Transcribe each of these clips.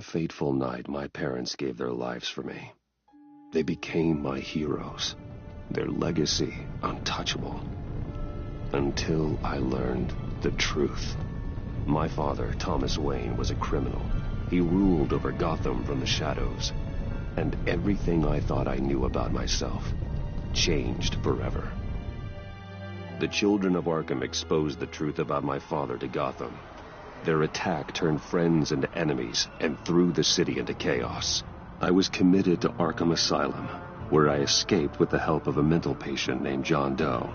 fateful night, my parents gave their lives for me. They became my heroes, their legacy untouchable. Until I learned the truth. My father, Thomas Wayne, was a criminal. He ruled over Gotham from the shadows. And everything I thought I knew about myself changed forever. The children of Arkham exposed the truth about my father to Gotham. Their attack turned friends into enemies and threw the city into chaos. I was committed to Arkham Asylum, where I escaped with the help of a mental patient named John Doe.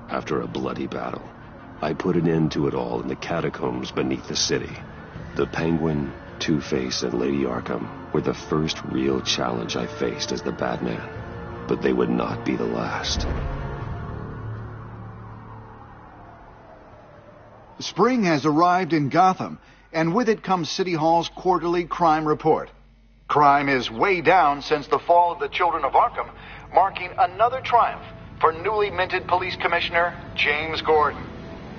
After a bloody battle, I put an end to it all in the catacombs beneath the city. The Penguin, Two-Face, and Lady Arkham were the first real challenge I faced as the Batman, but they would not be the last. Spring has arrived in Gotham, and with it comes City Hall's quarterly crime report. Crime is way down since the fall of the Children of Arkham, marking another triumph for newly minted Police Commissioner James Gordon.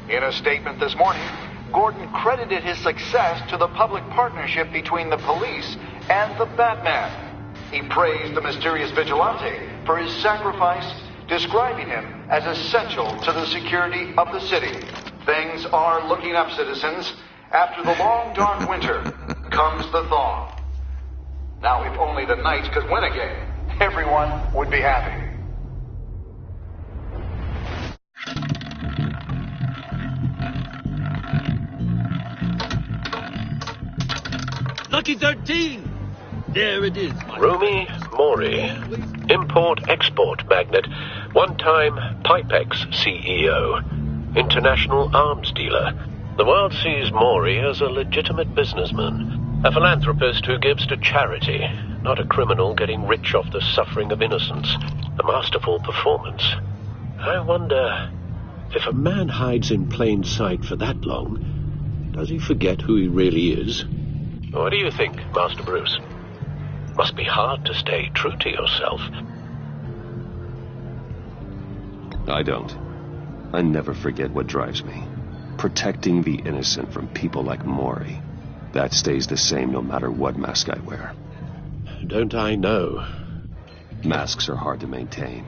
In a statement this morning, Gordon credited his success to the public partnership between the police and the Batman. He praised the mysterious vigilante for his sacrifice, describing him as essential to the security of the city. Things are looking up, citizens. After the long, dark winter comes the thaw. Now, if only the Knights could win again, everyone would be happy. Lucky 13! There it is. Rumi Mori, import-export magnate, one-time Pipex CEO, international arms dealer. The world sees Mori as a legitimate businessman, a philanthropist who gives to charity, not a criminal getting rich off the suffering of innocence. A masterful performance. I wonder, if a man hides in plain sight for that long, does he forget who he really is? What do you think, Master Bruce? Must be hard to stay true to yourself. I don't. I never forget what drives me. Protecting the innocent from people like Mori. That stays the same no matter what mask I wear. Don't I know? Masks are hard to maintain.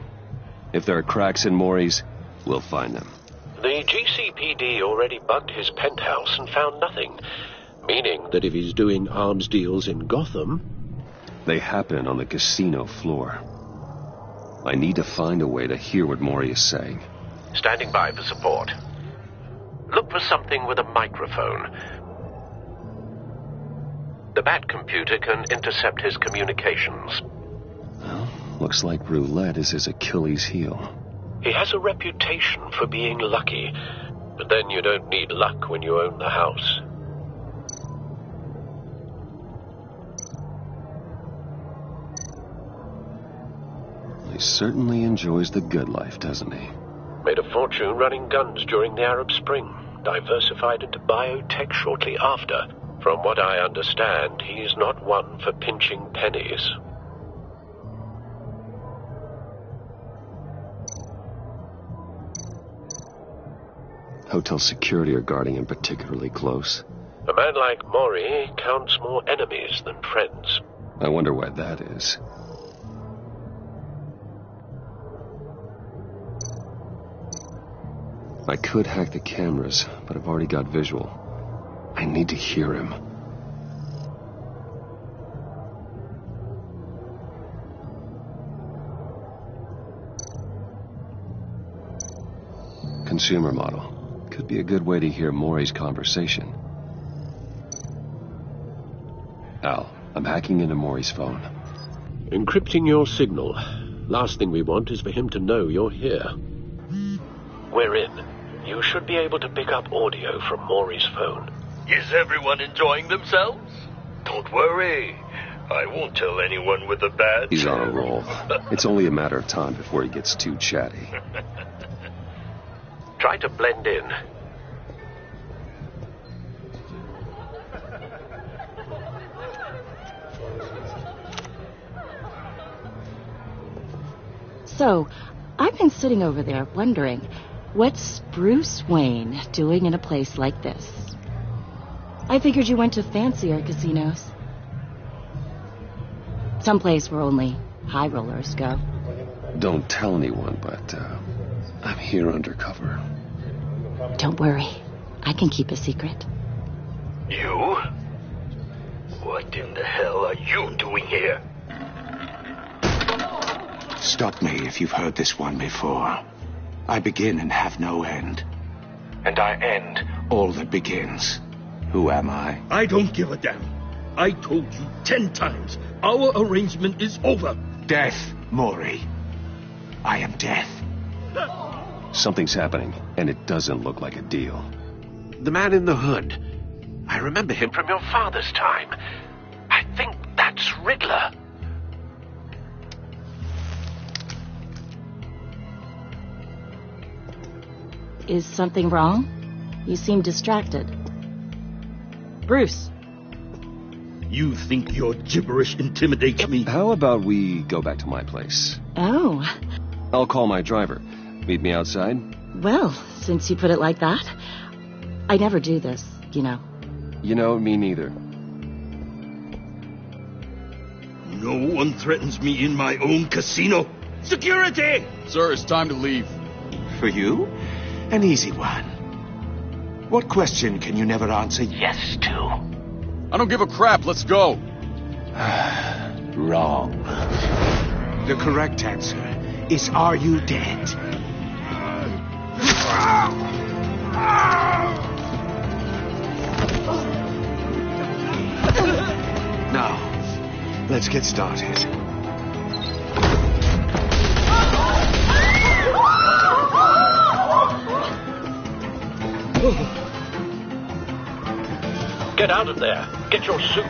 If there are cracks in Mori's, we'll find them. The GCPD already bugged his penthouse and found nothing. Meaning that if he's doing arms deals in Gotham... They happen on the casino floor. I need to find a way to hear what Mori is saying. Standing by for support. Look for something with a microphone. The Bat computer can intercept his communications. Well, looks like roulette is his Achilles heel. He has a reputation for being lucky, but then you don't need luck when you own the house. He certainly enjoys the good life, doesn't he? Made a fortune running guns during the Arab Spring. Diversified into biotech shortly after. From what I understand, he's not one for pinching pennies. Hotel security are guarding him particularly close. A man like Mori counts more enemies than friends. I wonder why that is. I could hack the cameras, but I've already got visual. I need to hear him. Consumer model. Could be a good way to hear Mori's conversation. Al, I'm hacking into Mori's phone. Encrypting your signal. Last thing we want is for him to know you're here. We're in. You should be able to pick up audio from Mori's phone. Is everyone enjoying themselves? Don't worry. I won't tell anyone with a badge. He's on a roll. It's only a matter of time before he gets too chatty. Try to blend in. So, I've been sitting over there wondering, what's Bruce Wayne doing in a place like this? I figured you went to fancier casinos. Someplace where only high rollers go. Don't tell anyone, but I'm here undercover. Don't worry. I can keep a secret. You? What in the hell are you doing here? Stop me if you've heard this one before. I begin and have no end. And I end all that begins. Who am I? I don't give a damn. I told you 10 times. Our arrangement is over. Death, Maury. I am death. Something's happening, and it doesn't look like a deal. The man in the hood. I remember him from your father's time. I think that's Riddler. Is something wrong? You seem distracted. Bruce. You think your gibberish intimidates me? How about we go back to my place? Oh. I'll call my driver. Meet me outside? Well, since you put it like that, I never do this, you know. You know, me neither. No one threatens me in my own casino. Security! Sir, it's time to leave. For you? An easy one. What question can you never answer yes to? I don't give a crap. Let's go. Wrong. The correct answer is, are you dead? Now, let's get started. Get out of there. Get your suit.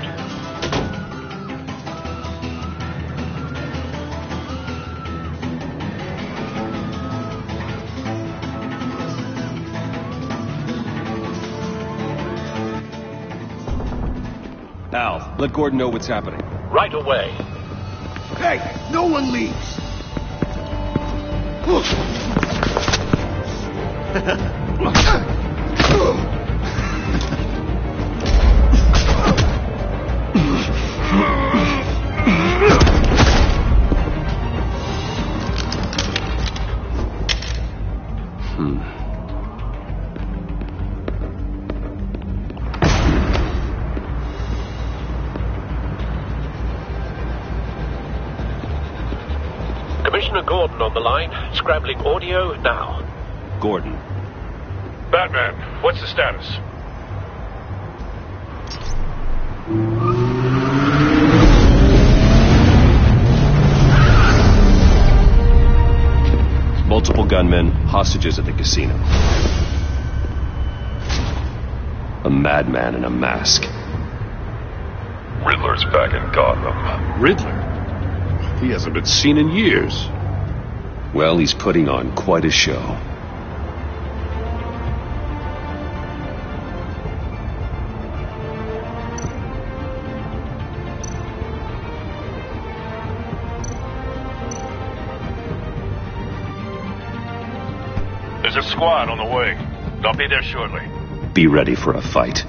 Al, let Gordon know what's happening. Right away. Hey, no one leaves. Commissioner Gordon on the line. Scrambling audio now. Gordon. Batman, what's the status? Multiple gunmen, hostages at the casino. A madman in a mask. Riddler's back in Gotham. Riddler? He hasn't been seen in years. Well, he's putting on quite a show. There's a squad on the way. They'll be there shortly. Be ready for a fight.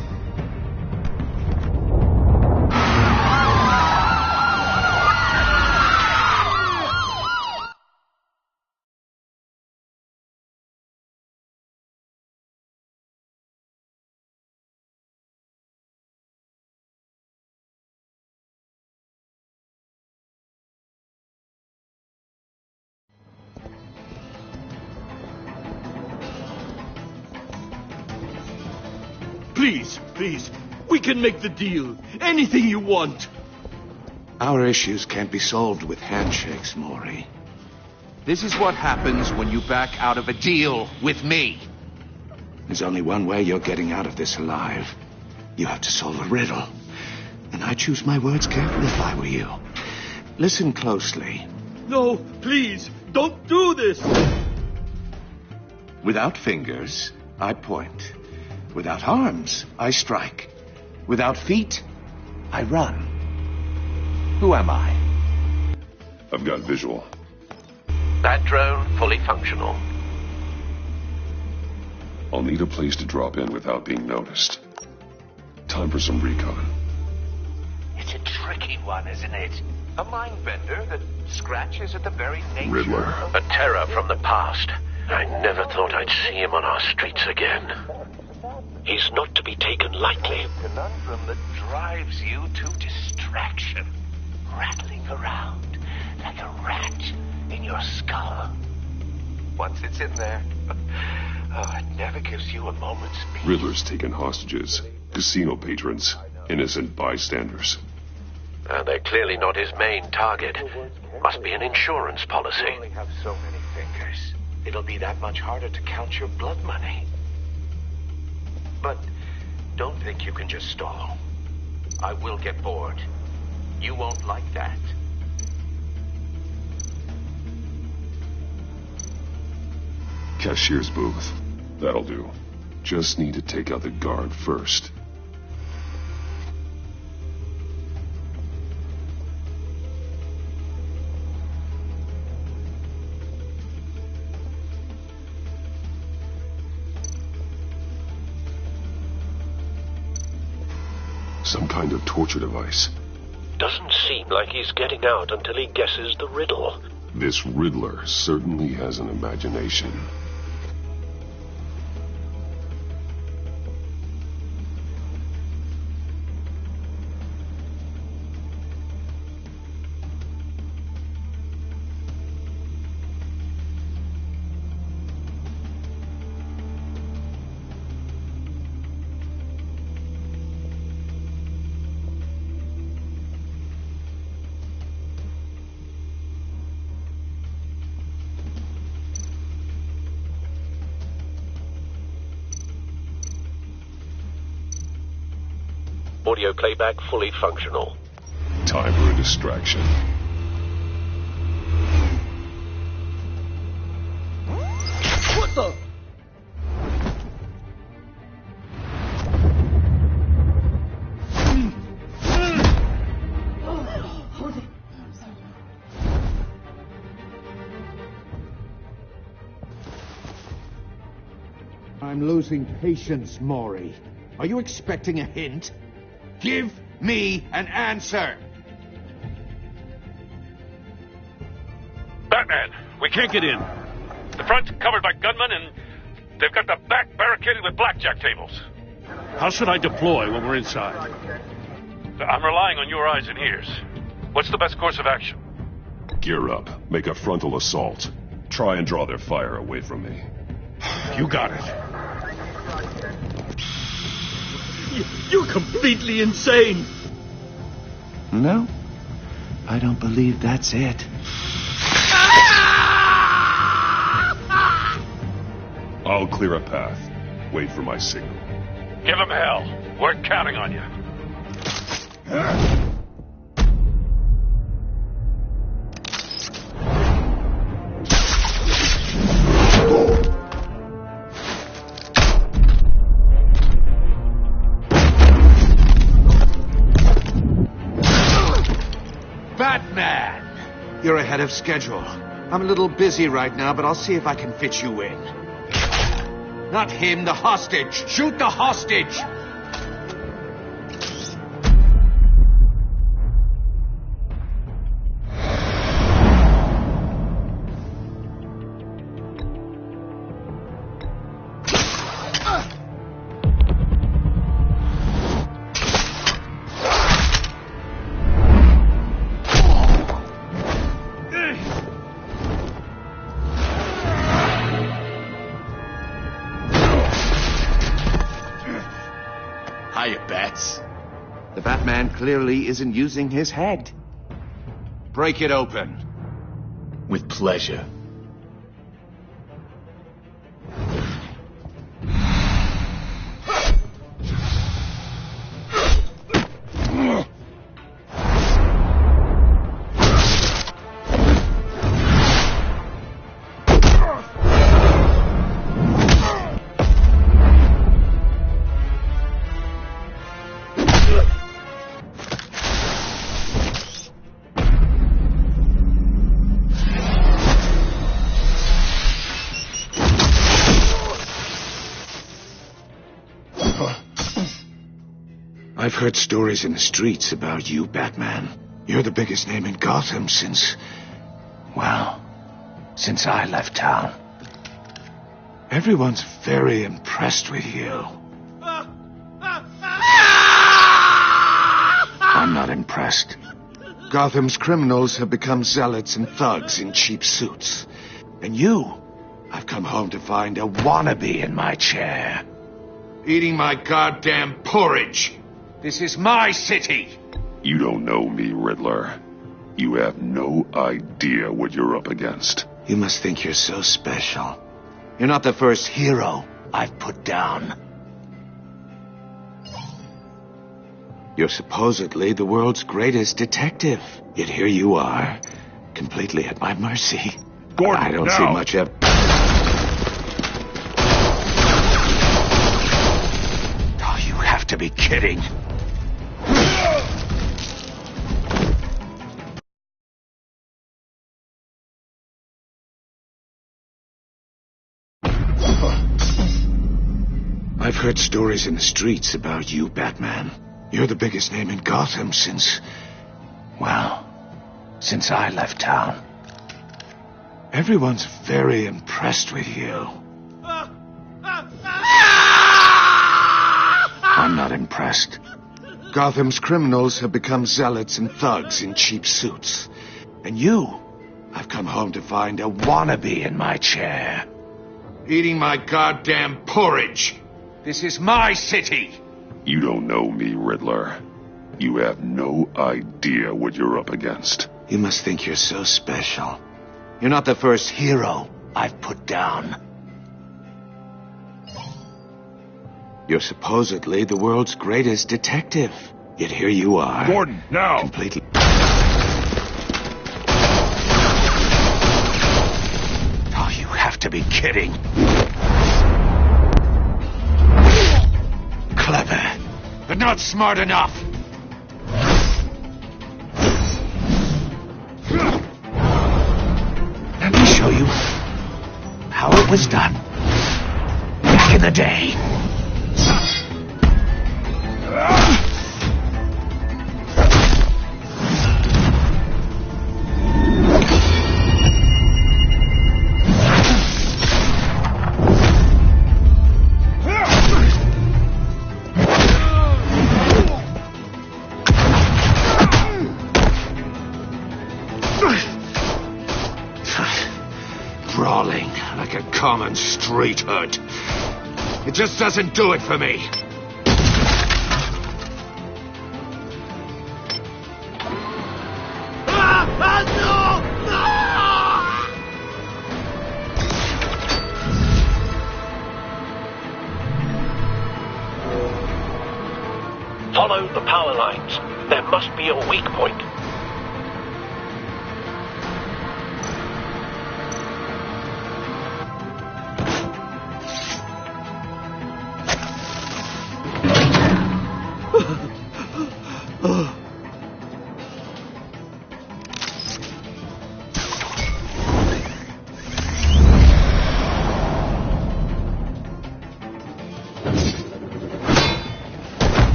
Please, please. We can make the deal. Anything you want. Our issues can't be solved with handshakes, Maury. This is what happens when you back out of a deal with me. There's only one way you're getting out of this alive. You have to solve a riddle. And I choose my words carefully if I were you. Listen closely. No, please. Don't do this. Without fingers, I point. Without arms, I strike. Without feet, I run. Who am I? I've got visual. That drone fully functional. I'll need a place to drop in without being noticed. Time for some recon. It's a tricky one, isn't it? A mind bender that scratches at the very nature Riddler. of... A terror from the past. I never thought I'd see him on our streets again. He's not to be taken lightly. A conundrum that drives you to distraction. Rattling around like a rat in your skull. Once it's in there, it never gives you a moment's peace. Riddler's taken hostages. Casino patrons. Innocent bystanders. And they're clearly not his main target. Must be an insurance policy. You only have so many fingers. It'll be that much harder to count your blood money. But don't think you can just stall. I will get bored. You won't like that. Cashier's booth. That'll do. Just need to take out the guard first. Some kind of torture device. Doesn't seem like he's getting out until he guesses the riddle. This Riddler certainly has an imagination. Audio playback fully functional. Time for a distraction. What the? I'm losing patience, Maury. Are you expecting a hint? Give me an answer! Batman, we can't get in. The front's covered by gunmen, and they've got the back barricaded with blackjack tables. How should I deploy when we're inside? I'm relying on your eyes and ears. What's the best course of action? Gear up. Make a frontal assault. Try and draw their fire away from me. You got it. You're completely insane. No, I don't believe that's it. I'll clear a path. Wait for my signal. Give him hell. We're counting on you. Batman! You're ahead of schedule. I'm a little busy right now, but I'll see if I can fit you in. Not him, the hostage! Shoot the hostage! Hiya, Bats. The Batman clearly isn't using his head. Break it open. With pleasure. I've heard stories in the streets about you, Batman. You're the biggest name in Gotham since I left town. Everyone's very impressed with you. I'm not impressed. Gotham's criminals have become zealots and thugs in cheap suits. And I've come home to find a wannabe in my chair. Eating my goddamn porridge. This is my city. You don't know me, Riddler. You have no idea what you're up against. You must think you're so special. You're not the first hero I've put down. You're supposedly the world's greatest detective. Yet here you are, completely at my mercy. Gordon, I don't see much of... Oh, you have to be kidding. I've heard stories in the streets about you, Batman. You're the biggest name in Gotham since I left town. Everyone's very impressed with you. I'm not impressed. Gotham's criminals have become zealots and thugs in cheap suits. And I've come home to find a wannabe in my chair. Eating my goddamn porridge. This is my city. You don't know me, Riddler. You have no idea what you're up against. You must think you're so special. You're not the first hero I've put down. You're supposedly the world's greatest detective. Yet here you are. Gordon, now! Completely... Oh, you have to be kidding. Clever, but not smart enough. Let me show you how it was done back in the day. Brawling like a common street hood. It just doesn't do it for me. Follow the power lines. There must be a weak point.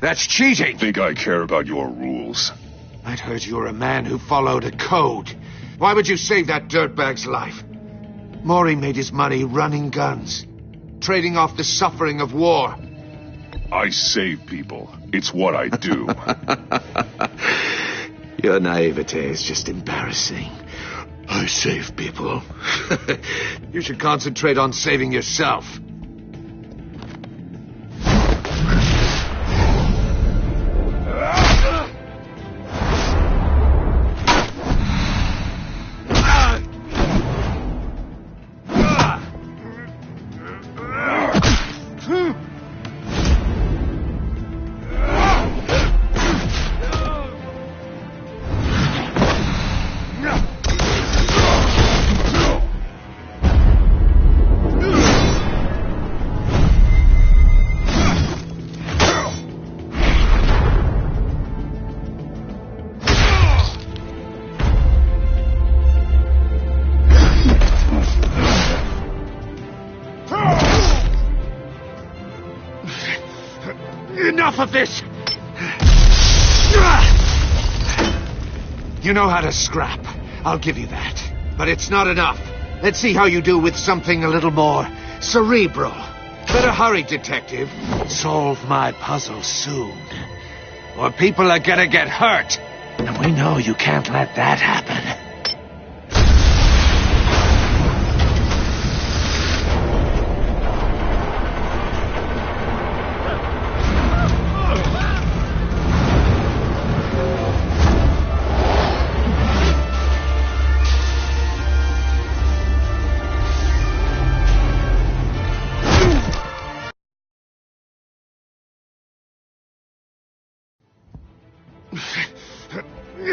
That's cheating! Think I care about your rules? I'd heard you were a man who followed a code. Why would you save that dirtbag's life? Maury made his money running guns, trading off the suffering of war. I save people. It's what I do. Your naivete is just embarrassing. I save people. You should concentrate on saving yourself. Enough of this! You know how to scrap. I'll give you that. But it's not enough. Let's see how you do with something a little more cerebral. Better hurry, detective. Solve my puzzle soon. Or people are gonna get hurt. And we know you can't let that happen.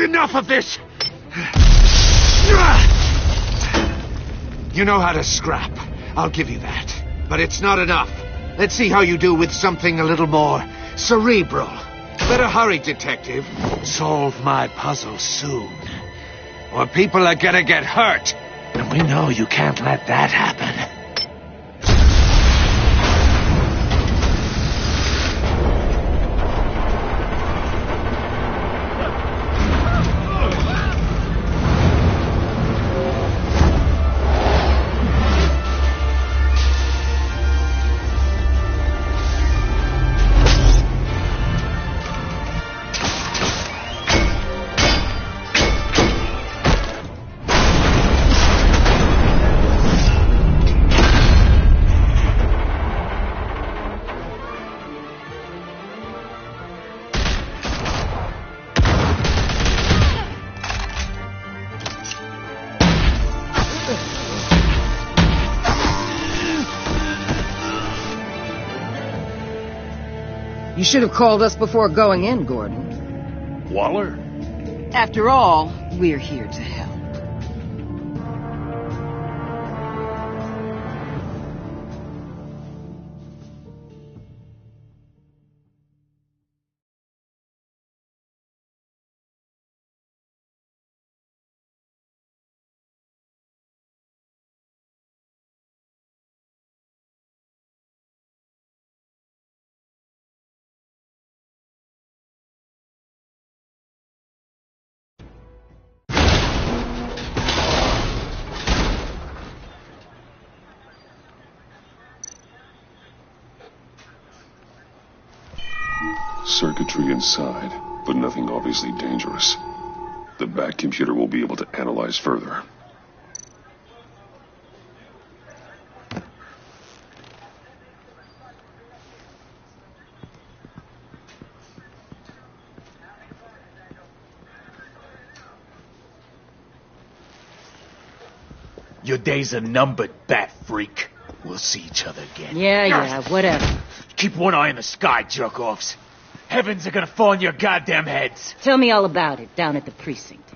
Enough of this! You know how to scrap. I'll give you that. But it's not enough. Let's see how you do with something a little more cerebral. Better hurry, detective. Solve my puzzle soon. Or people are gonna get hurt. And we know you can't let that happen. You should have called us before going in, Gordon. Waller? After all, we're here to help. Circuitry inside, but nothing obviously dangerous. The back computer will be able to analyze further. Your days are numbered, bat freak. We'll see each other again. Yeah, whatever. Keep one eye in the sky, jerk-offs. Heavens are gonna fall on your goddamn heads. Tell me all about it down at the precinct.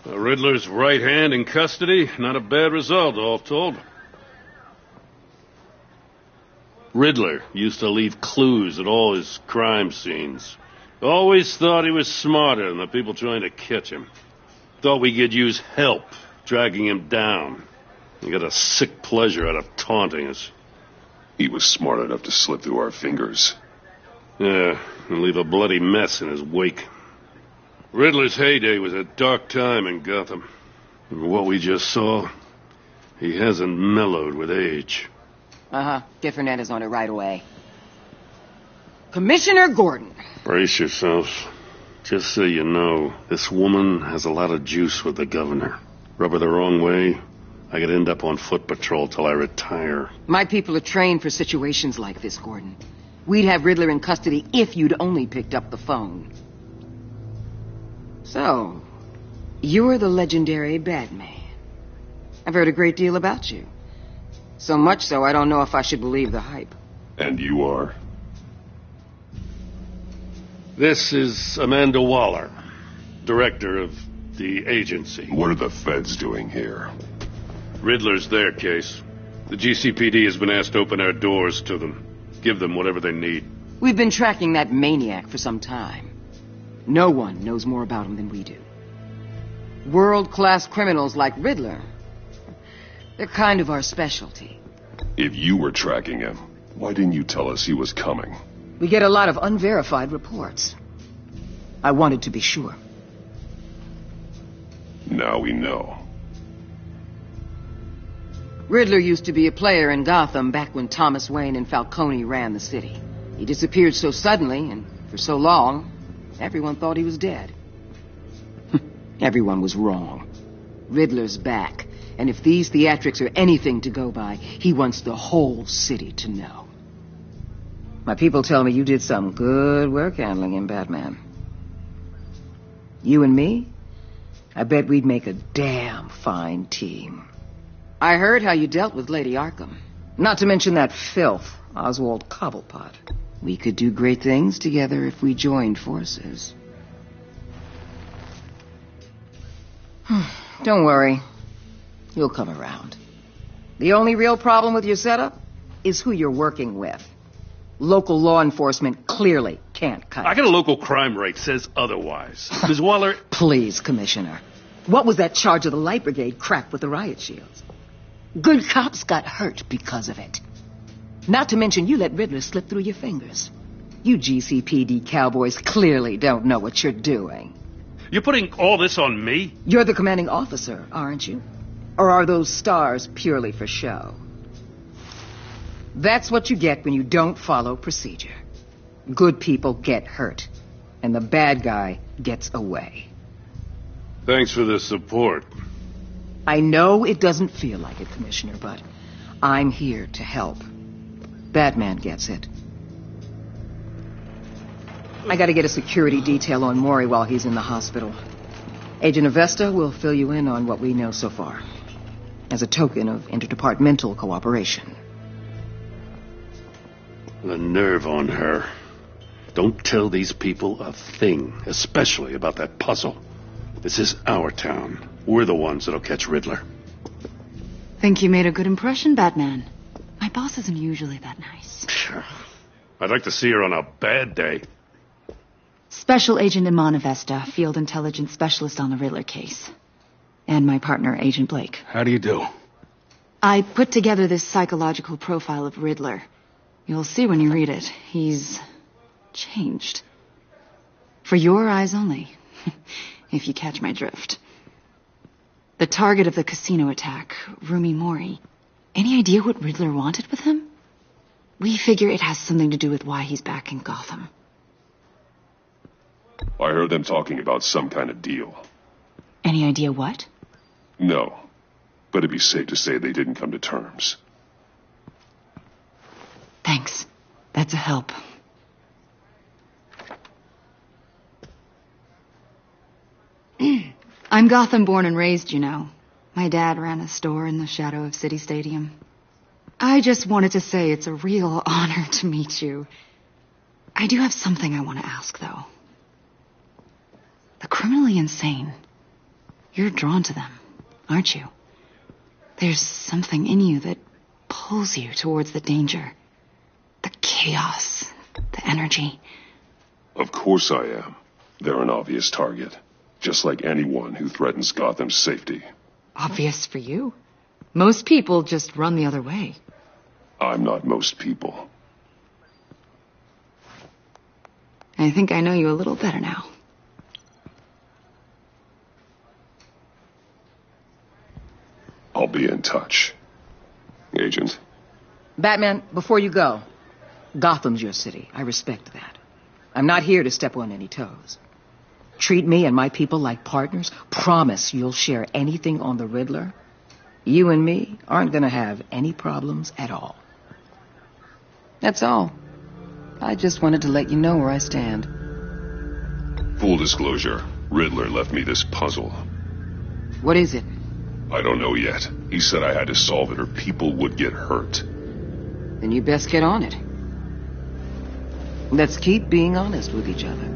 Riddler's right hand in custody. Not a bad result, all told. Riddler used to leave clues at all his crime scenes. Always thought he was smarter than the people trying to catch him. Thought we could use help dragging him down. He got a sick pleasure out of taunting us. He was smart enough to slip through our fingers. Yeah, and leave a bloody mess in his wake. Riddler's heyday was a dark time in Gotham. And what we just saw, he hasn't mellowed with age. Get Fernandez on it right away. Commissioner Gordon. Brace yourselves. Just so you know, this woman has a lot of juice with the governor. Rub her the wrong way, I could end up on foot patrol till I retire. My people are trained for situations like this, Gordon. We'd have Riddler in custody if you'd only picked up the phone. So, you're the legendary Batman. I've heard a great deal about you. So much so, I don't know if I should believe the hype. And you are? This is Amanda Waller, director of the agency. What are the feds doing here? Riddler's their case. The GCPD has been asked to open our doors to them. Give them whatever they need. We've been tracking that maniac for some time. No one knows more about him than we do. World-class criminals like Riddler, they're kind of our specialty. If you were tracking him, why didn't you tell us he was coming? We get a lot of unverified reports. I wanted to be sure. Now we know. Riddler used to be a player in Gotham back when Thomas Wayne and Falcone ran the city. He disappeared so suddenly and for so long, everyone thought he was dead. Everyone was wrong. Riddler's back, and if these theatrics are anything to go by, he wants the whole city to know. My people tell me you did some good work handling him, Batman. You and me? I bet we'd make a damn fine team. I heard how you dealt with Lady Arkham. Not to mention that filth, Oswald Cobblepot. We could do great things together if we joined forces. Don't worry. You'll come around. The only real problem with your setup is who you're working with. Local law enforcement clearly can't cut it. I got a local crime rate says otherwise. Ms. Waller... Please, Commissioner. What was that charge of the Light Brigade cracked with the riot shields? Good cops got hurt because of it. Not to mention you let Riddler slip through your fingers. You GCPD cowboys clearly don't know what you're doing. You're putting all this on me? You're the commanding officer, aren't you? Or are those stars purely for show? That's what you get when you don't follow procedure. Good people get hurt, and the bad guy gets away. Thanks for the support. I know it doesn't feel like it, Commissioner, but I'm here to help. Batman gets it. I gotta get a security detail on Maury while he's in the hospital. Agent Avesta will fill you in on what we know so far, as a token of interdepartmental cooperation. The nerve on her. Don't tell these people a thing, especially about that puzzle. This is our town. We're the ones that'll catch Riddler. Think you made a good impression, Batman? My boss isn't usually that nice. I'd like to see her on a bad day. Special Agent Iman Avesta, Field Intelligence Specialist on the Riddler case. And my partner, Agent Blake. How do you do? I put together this psychological profile of Riddler. You'll see when you read it. He's changed. For your eyes only, if you catch my drift. The target of the casino attack, Rumi Mori. Any idea what Riddler wanted with him? We figure it has something to do with why he's back in Gotham. I heard them talking about some kind of deal. Any idea what? No, but it'd be safe to say they didn't come to terms. Thanks. That's a help. I'm Gotham born and raised, you know. My dad ran a store in the shadow of City Stadium. I just wanted to say it's a real honor to meet you. I do have something I want to ask, though. The criminally insane. You're drawn to them, aren't you? There's something in you that pulls you towards the danger. The chaos. The energy. Of course I am. They're an obvious target. Just like anyone who threatens Gotham's safety. Obvious for you. Most people just run the other way. I'm not most people. I think I know you a little better now. I'll be in touch. Agent? Batman, before you go, Gotham's your city. I respect that. I'm not here to step on any toes. Treat me and my people like partners. Promise you'll share anything on the Riddler. You and me aren't gonna have any problems at all. That's all. I just wanted to let you know where I stand. Full disclosure, Riddler left me this puzzle. What is it? I don't know yet. He said I had to solve it or people would get hurt. Then you best get on it. Let's keep being honest with each other.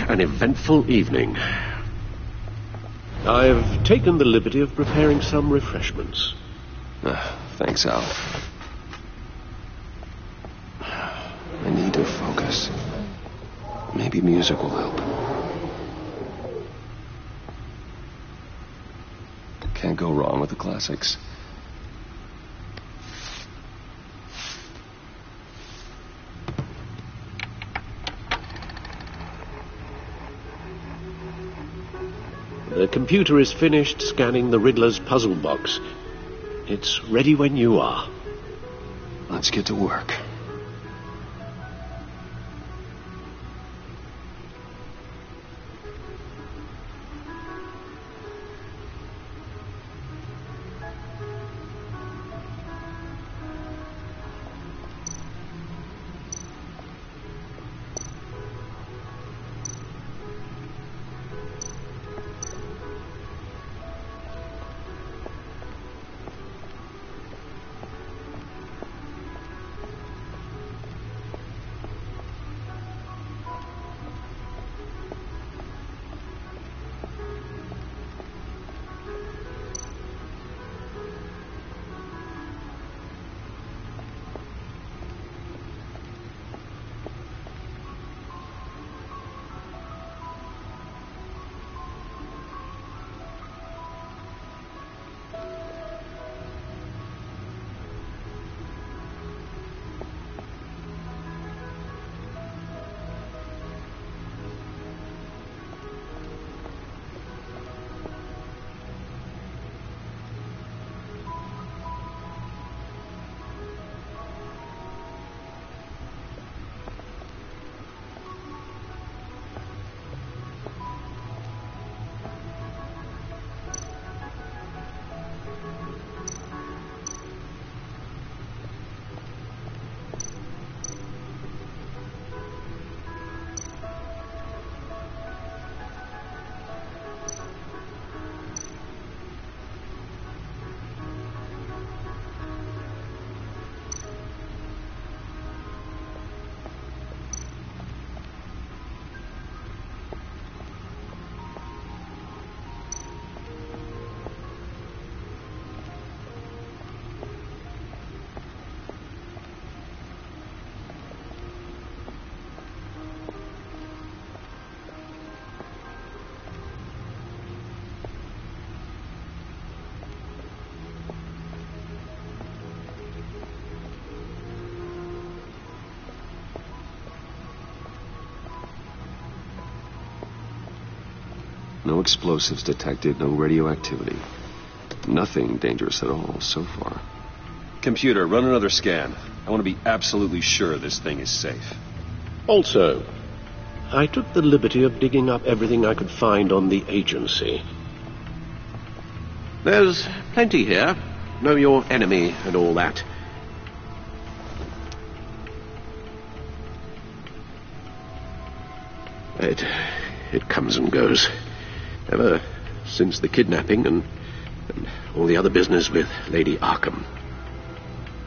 an eventful evening. I've taken the liberty of preparing some refreshments. Thanks, Al. I need to focus. Maybe music will help. Can't go wrong with the classics. The computer is finished scanning the Riddler's puzzle box. It's ready when you are. Let's get to work. No explosives detected, no radioactivity. Nothing dangerous at all so far. Computer, run another scan. I want to be absolutely sure this thing is safe. Also, I took the liberty of digging up everything I could find on the agency. There's plenty here. Know your enemy and all that. It comes and goes. Ever since the kidnapping and all the other business with Lady Arkham.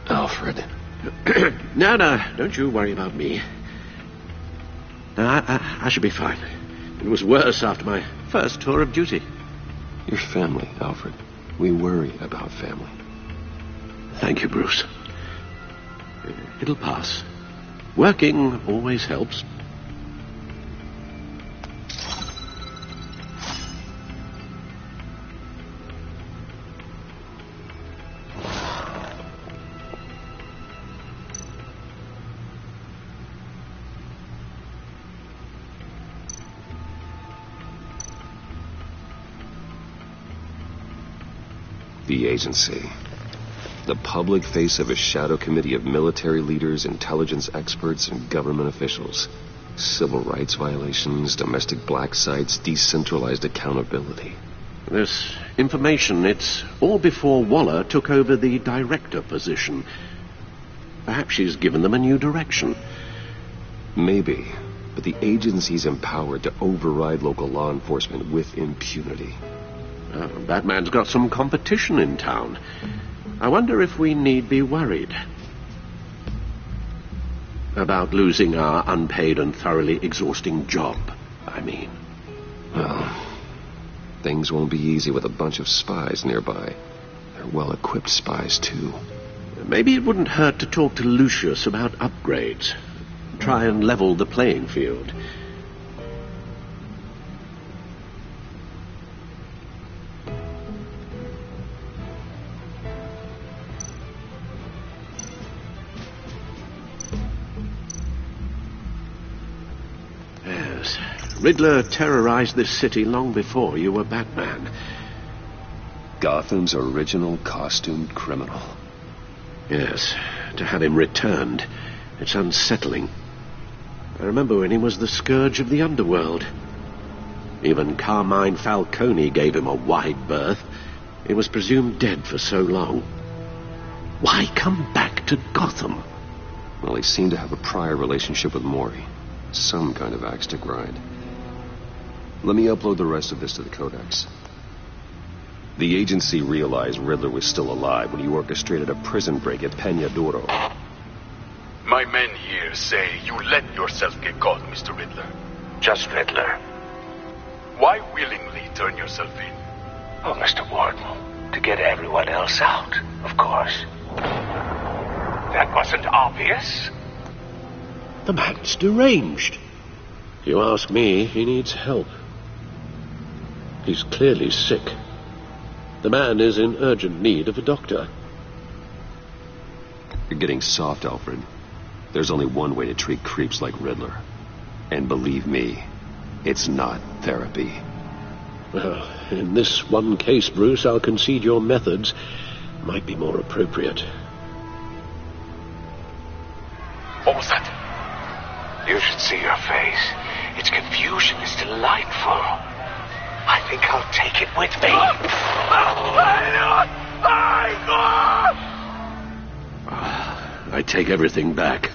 Alfred. No, don't you worry about me. No, I should be fine. It was worse after my first tour of duty. Your family, Alfred. We worry about family. Thank you, Bruce. It'll pass. Working always helps. The agency. The public face of a shadow committee of military leaders, intelligence experts, and government officials. Civil rights violations, domestic black sites, decentralized accountability. This information, it's all before Waller took over the director position. Perhaps she's given them a new direction. Maybe, but the agency's empowered to override local law enforcement with impunity. Batman's got some competition in town. I wonder if we need be worried about losing our unpaid and thoroughly exhausting job, I mean. Things won't be easy with a bunch of spies nearby. They're well-equipped spies, too. Maybe it wouldn't hurt to talk to Lucius about upgrades. Try and level the playing field. Yes, Riddler terrorized this city long before you were Batman. Gotham's original costumed criminal. Yes, to have him returned, it's unsettling. I remember when he was the scourge of the underworld. Even Carmine Falcone gave him a wide berth. He was presumed dead for so long. Why come back to Gotham? Well, he seemed to have a prior relationship with Mori. Some kind of axe to grind. Let me upload the rest of this to the Codex. The agency realized Riddler was still alive when he orchestrated a prison break at Peñaduro. My men here say you let yourself get caught, Mr. Riddler. Just Riddler. Why willingly turn yourself in? Oh, Mr. Warden, to get everyone else out, of course. That wasn't obvious. The man's deranged. If you ask me, he needs help. He's clearly sick. The man is in urgent need of a doctor. You're getting soft, Alfred. There's only one way to treat creeps like Riddler. And believe me, it's not therapy. Well, in this one case, Bruce, I'll concede your methods might be more appropriate. What was that? You should see your face. Its confusion is delightful. I think I'll take it with me. I take everything back.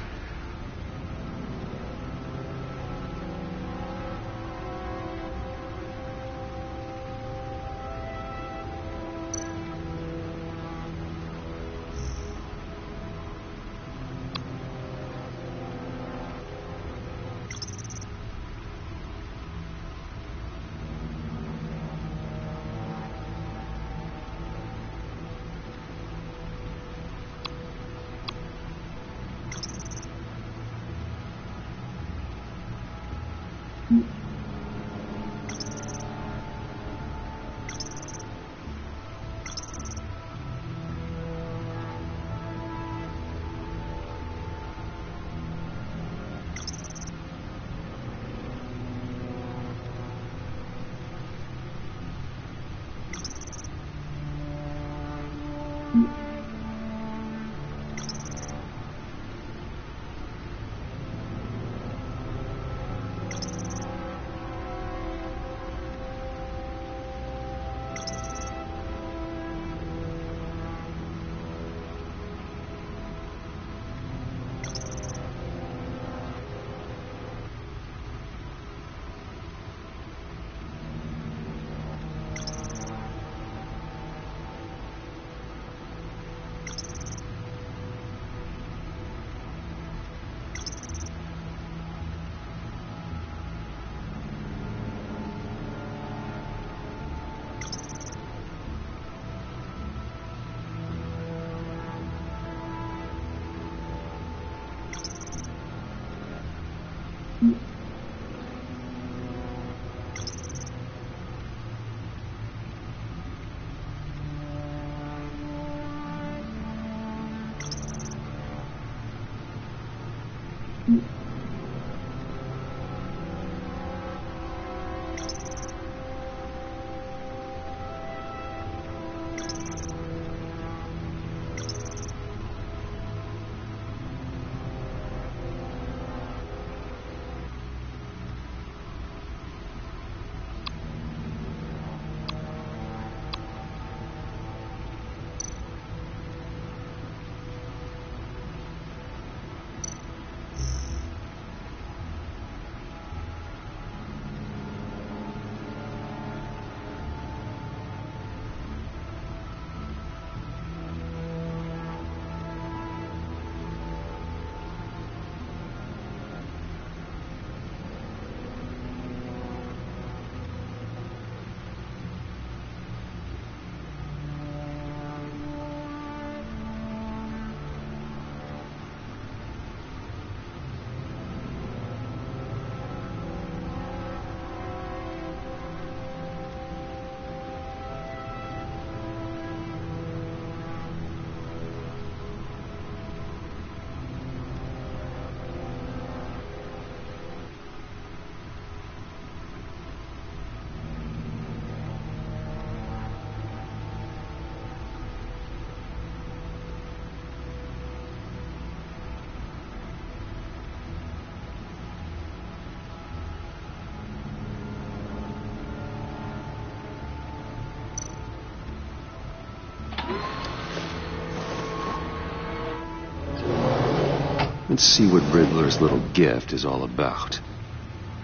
Let's see what Riddler's little gift is all about.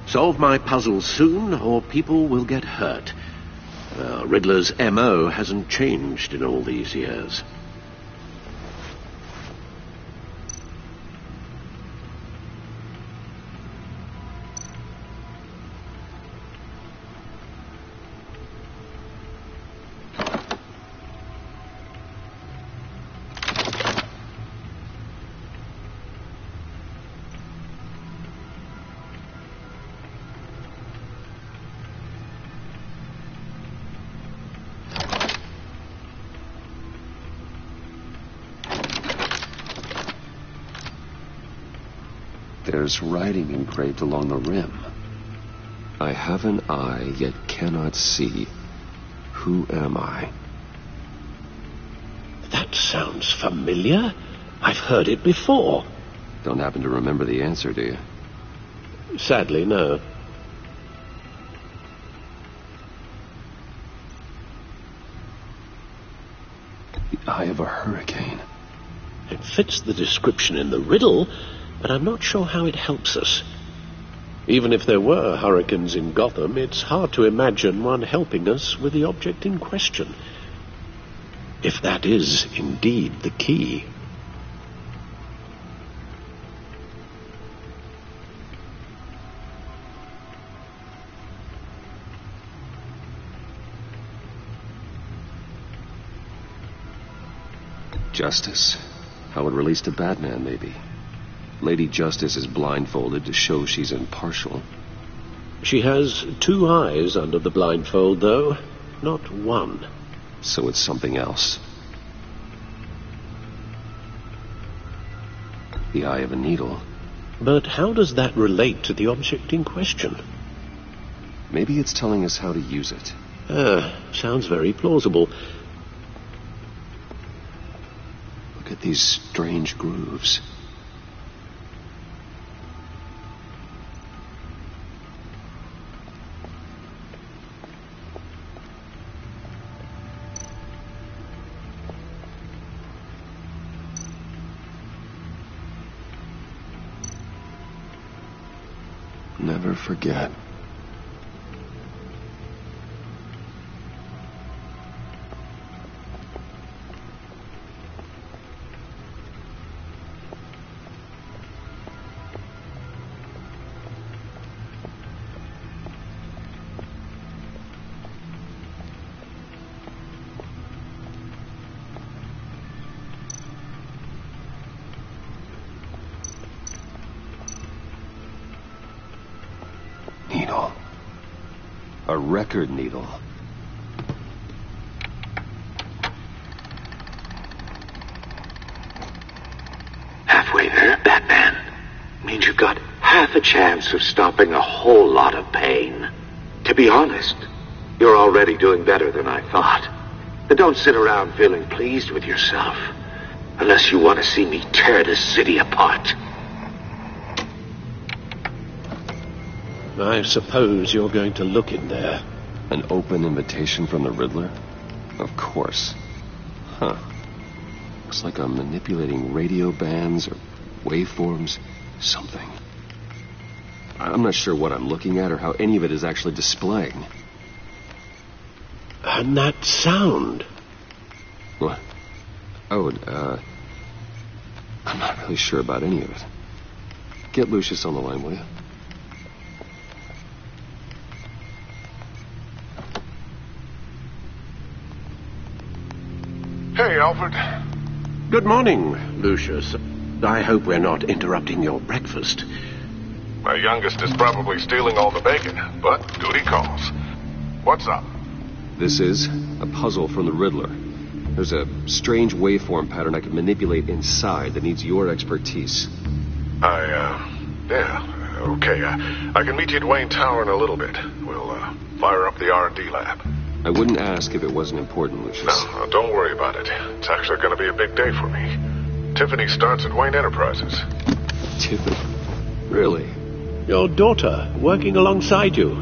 Solve my puzzle soon, or people will get hurt. Riddler's M.O. hasn't changed in all these years. There's writing engraved along the rim. I have an eye, yet cannot see. Who am I? That sounds familiar. I've heard it before. Don't happen to remember the answer, do you? Sadly, no. The eye of a hurricane. It fits the description in the riddle, but I'm not sure how it helps us. Even if there were hurricanes in Gotham, it's hard to imagine one helping us with the object in question. If that is indeed the key. Justice. How it relates to Batman, maybe. Lady Justice is blindfolded to show she's impartial. She has 2 eyes under the blindfold, though, not 1. So it's something else. The eye of a needle. But how does that relate to the object in question? Maybe it's telling us how to use it. Sounds very plausible. Look at these strange grooves. Never forget. Needle. A record needle. Halfway there, Batman. Means you've got half a chance of stopping a whole lot of pain. To be honest, you're already doing better than I thought. But don't sit around feeling pleased with yourself. Unless you want to see me tear this city apart. I suppose you're going to look in there. An open invitation from the Riddler? Of course. Huh. Looks like I'm manipulating radio bands or waveforms. Something. I'm not sure what I'm looking at or how any of it is actually displaying. And that sound. What? Oh, I'm not really sure about any of it. Get Lucius on the line, will you? Hey, Alfred. Good morning, Lucius. I hope we're not interrupting your breakfast. My youngest is probably stealing all the bacon, but duty calls. What's up? This is a puzzle from the Riddler. There's a strange waveform pattern I can manipulate inside that needs your expertise. Yeah, okay. I can meet you at Wayne Tower in a little bit. We'll, fire up the R&D lab. I wouldn't ask if it wasn't important, Lucius. No, don't worry about it. It's actually going to be a big day for me. Tiffany starts at Wayne Enterprises. Tiffany? Really? Your daughter, working alongside you.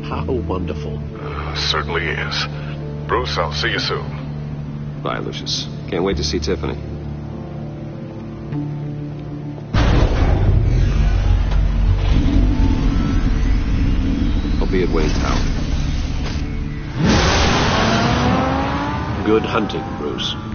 How wonderful. Certainly is. Bruce, I'll see you soon. Bye, Lucius. Can't wait to see Tiffany. be at Wayne Tower. Good hunting, Bruce.